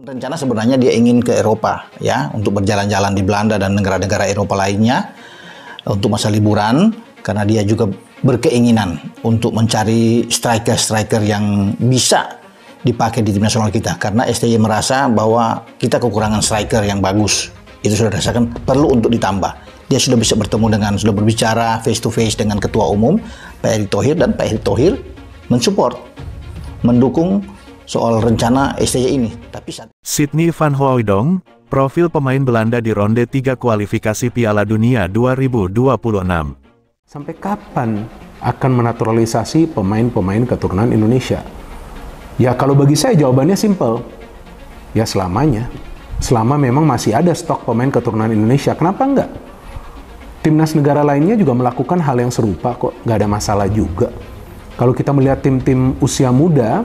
Rencana sebenarnya dia ingin ke Eropa ya, untuk berjalan-jalan di Belanda dan negara-negara Eropa lainnya untuk masa liburan, karena dia juga berkeinginan untuk mencari striker-striker yang bisa dipakai di tim nasional kita, karena STY merasa bahwa kita kekurangan striker yang bagus. Itu sudah dirasakan perlu untuk ditambah. Dia sudah bisa sudah berbicara face to face dengan Ketua Umum Pak Erick Thohir, dan Pak Erick Thohir mensupport, mendukung soal rencana STY ini. Sydney van Hooijdonk, profil pemain Belanda di ronde 3 kualifikasi Piala Dunia 2026. Sampai kapan akan menaturalisasi pemain-pemain keturunan Indonesia? Ya kalau bagi saya jawabannya simpel. Ya selamanya. Selama memang masih ada stok pemain keturunan Indonesia, kenapa enggak? Timnas negara lainnya juga melakukan hal yang serupa kok, nggak ada masalah juga. Kalau kita melihat tim-tim usia muda,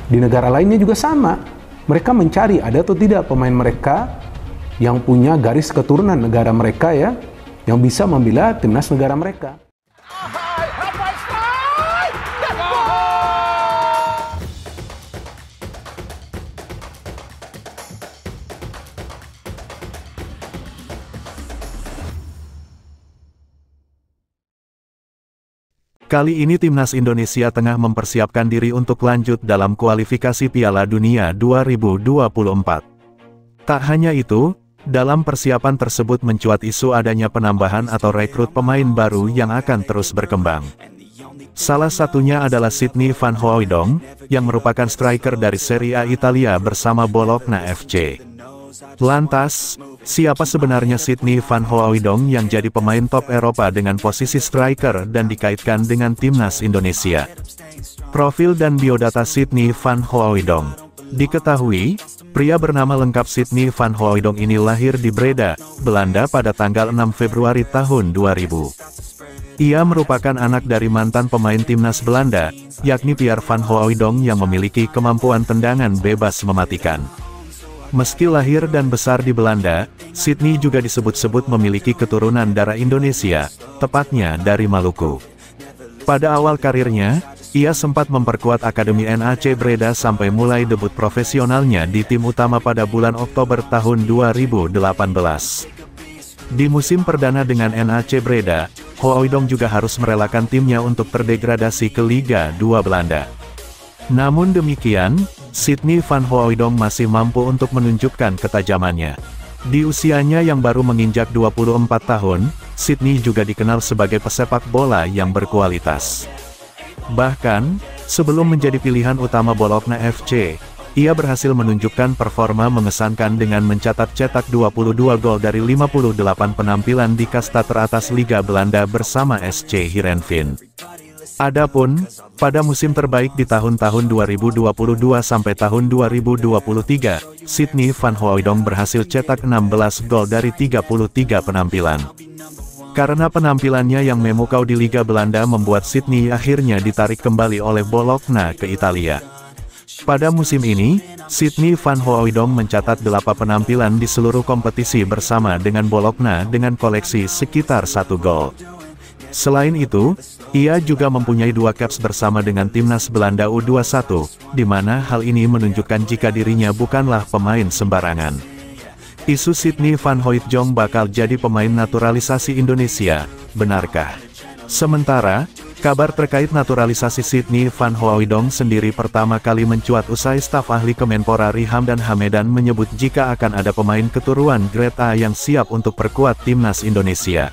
di negara lainnya juga sama. Mereka mencari ada atau tidak pemain mereka yang punya garis keturunan negara mereka ya, yang bisa membela timnas negara mereka. Kali ini timnas Indonesia tengah mempersiapkan diri untuk lanjut dalam kualifikasi Piala Dunia 2024. Tak hanya itu, dalam persiapan tersebut mencuat isu adanya penambahan atau rekrut pemain baru yang akan terus berkembang. Salah satunya adalah Sydney van Hooijdonk, yang merupakan striker dari Serie A Italia bersama Bologna FC. Lantas, siapa sebenarnya Sydney van Hooijdonk yang jadi pemain top Eropa dengan posisi striker dan dikaitkan dengan timnas Indonesia? Profil dan biodata Sydney van Hooijdonk. Diketahui, pria bernama lengkap Sydney van Hooijdonk ini lahir di Breda, Belanda pada tanggal 6 Februari tahun 2000. Ia merupakan anak dari mantan pemain timnas Belanda, yakni Pierre van Hooijdonk yang memiliki kemampuan tendangan bebas mematikan. Meski lahir dan besar di Belanda, Sydney juga disebut-sebut memiliki keturunan darah Indonesia, tepatnya dari Maluku. Pada awal karirnya, ia sempat memperkuat Akademi NAC Breda sampai mulai debut profesionalnya di tim utama pada bulan Oktober tahun 2018. Di musim perdana dengan NAC Breda, Hooijdonk juga harus merelakan timnya untuk terdegradasi ke Liga 2 Belanda. Namun demikian, Sydney van Hooijdonk masih mampu untuk menunjukkan ketajamannya. Di usianya yang baru menginjak 24 tahun, Sydney juga dikenal sebagai pesepak bola yang berkualitas. Bahkan, sebelum menjadi pilihan utama Bologna FC, ia berhasil menunjukkan performa mengesankan dengan cetak 22 gol dari 58 penampilan di kasta teratas Liga Belanda bersama SC Heerenveen. Adapun, pada musim terbaik di tahun-tahun 2022 sampai tahun 2023, Sydney van Hooijdonk berhasil cetak 16 gol dari 33 penampilan. Karena penampilannya yang memukau di Liga Belanda membuat Sydney akhirnya ditarik kembali oleh Bologna ke Italia. Pada musim ini, Sydney van Hooijdonk mencatat 8 penampilan di seluruh kompetisi bersama dengan Bologna dengan koleksi sekitar 1 gol. Selain itu, ia juga mempunyai 2 caps bersama dengan timnas Belanda U21, di mana hal ini menunjukkan jika dirinya bukanlah pemain sembarangan. Isu Sydney van Hooijdonk bakal jadi pemain naturalisasi Indonesia, benarkah? Sementara, kabar terkait naturalisasi Sydney van Hooijdonk sendiri pertama kali mencuat usai staf ahli Kemenpora Hamdan Hamedan menyebut jika akan ada pemain keturunan Grade A yang siap untuk perkuat timnas Indonesia.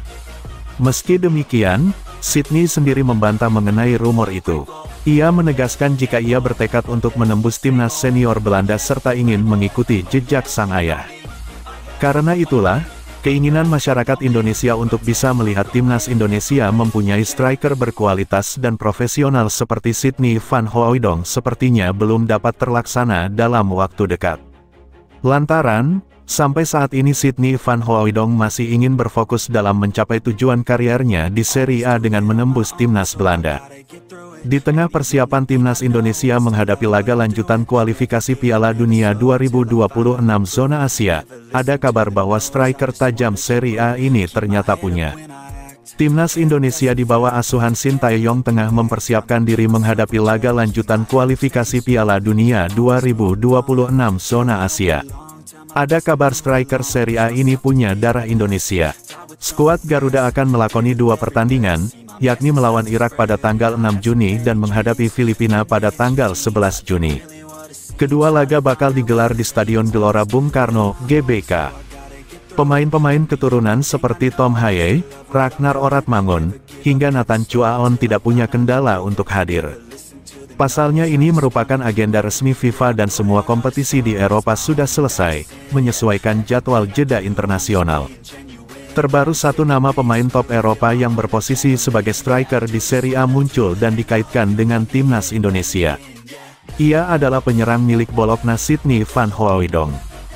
Meski demikian, Sydney sendiri membantah mengenai rumor itu. Ia menegaskan jika ia bertekad untuk menembus timnas senior Belanda serta ingin mengikuti jejak sang ayah. Karena itulah, keinginan masyarakat Indonesia untuk bisa melihat timnas Indonesia mempunyai striker berkualitas dan profesional seperti Sydney van Hooijdonk sepertinya belum dapat terlaksana dalam waktu dekat. Lantaran, sampai saat ini Sydney van Hooijdonk masih ingin berfokus dalam mencapai tujuan kariernya di Serie A dengan menembus timnas Belanda. Di tengah persiapan timnas Indonesia menghadapi laga lanjutan kualifikasi Piala Dunia 2026 zona Asia, ada kabar bahwa striker tajam Serie A ini ternyata punya Timnas Indonesia di bawah asuhan Sintayong tengah mempersiapkan diri menghadapi laga lanjutan kualifikasi Piala Dunia 2026 zona Asia. Ada kabar striker Serie A ini punya darah Indonesia. Skuad Garuda akan melakoni 2 pertandingan, yakni melawan Irak pada tanggal 6 Juni dan menghadapi Filipina pada tanggal 11 Juni. Kedua laga bakal digelar di Stadion Gelora Bung Karno, GBK. Pemain-pemain keturunan seperti Tom Haye, Ragnar Oratmangun, hingga Nathan Chuaon tidak punya kendala untuk hadir. Pasalnya ini merupakan agenda resmi FIFA dan semua kompetisi di Eropa sudah selesai, menyesuaikan jadwal jeda internasional. Terbaru satu nama pemain top Eropa yang berposisi sebagai striker di Serie A muncul dan dikaitkan dengan timnas Indonesia. Ia adalah penyerang milik Bologna Sydney Van Hooijdonk.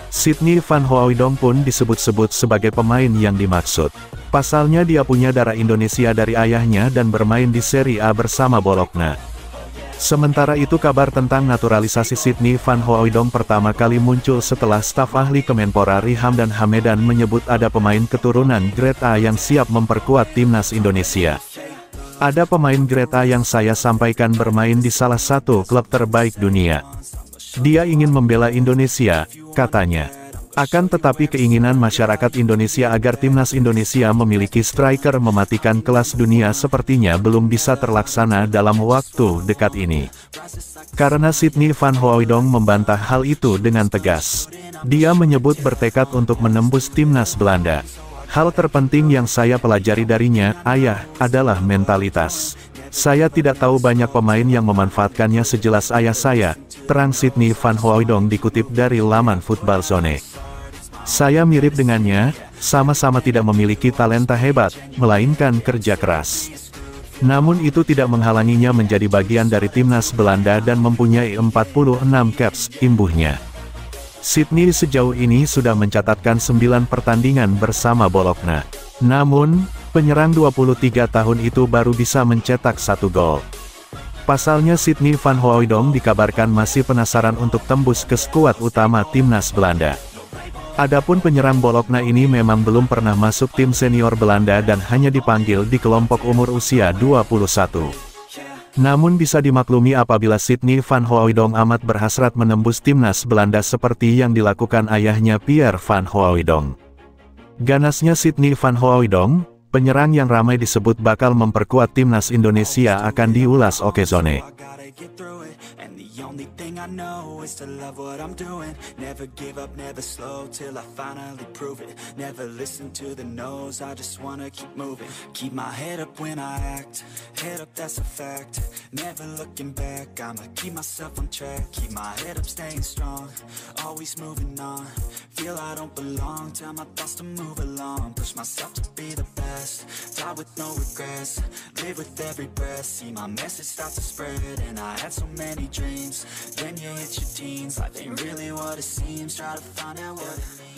Sydney Van Hooijdonk pun disebut-sebut sebagai pemain yang dimaksud. Pasalnya dia punya darah Indonesia dari ayahnya dan bermain di Serie A bersama Bologna. Sementara itu kabar tentang naturalisasi Sydney Van Hooijdonk pertama kali muncul setelah staf ahli Kemenpora Rihamdan Hamedan menyebut ada pemain keturunan Grade A yang siap memperkuat timnas Indonesia. Ada pemain Grade A yang saya sampaikan bermain di salah satu klub terbaik dunia. Dia ingin membela Indonesia, katanya. Akan tetapi keinginan masyarakat Indonesia agar timnas Indonesia memiliki striker mematikan kelas dunia sepertinya belum bisa terlaksana dalam waktu dekat ini. Karena Sydney Van Hooijdonk membantah hal itu dengan tegas. Dia menyebut bertekad untuk menembus timnas Belanda. Hal terpenting yang saya pelajari darinya, ayah, adalah mentalitas. Saya tidak tahu banyak pemain yang memanfaatkannya sejelas ayah saya, terang Sydney Van Hooijdonk dikutip dari laman Football Zone. Saya mirip dengannya, sama-sama tidak memiliki talenta hebat, melainkan kerja keras. Namun itu tidak menghalanginya menjadi bagian dari timnas Belanda dan mempunyai 46 caps, imbuhnya. Sydney sejauh ini sudah mencatatkan 9 pertandingan bersama Bologna. Namun, penyerang 23 tahun itu baru bisa mencetak 1 gol. Pasalnya Sydney Van Hooijdonk dikabarkan masih penasaran untuk tembus ke skuad utama timnas Belanda. Adapun penyerang Bologna ini memang belum pernah masuk tim senior Belanda dan hanya dipanggil di kelompok umur usia 21. Namun bisa dimaklumi apabila Sydney Van Hooijdonk amat berhasrat menembus timnas Belanda seperti yang dilakukan ayahnya Pierre Van Hooijdonk. Ganasnya Sydney Van Hooijdonk, penyerang yang ramai disebut bakal memperkuat timnas Indonesia akan diulas Okezone. I know is to love what I'm doing. Never give up, never slow till I finally prove it. Never listen to the no's, I just wanna keep moving. Keep my head up when I act, head up that's a fact. Never looking back, I'ma keep myself on track. Keep my head up staying strong, always moving on. Feel I don't belong, tell my thoughts to move along. Push myself to be the best, die with no regrets. Live with every breath, see my message start to spread. And I had so many dreams. Then you hit your teens, life ain't really what it seems. Try to find out what it means.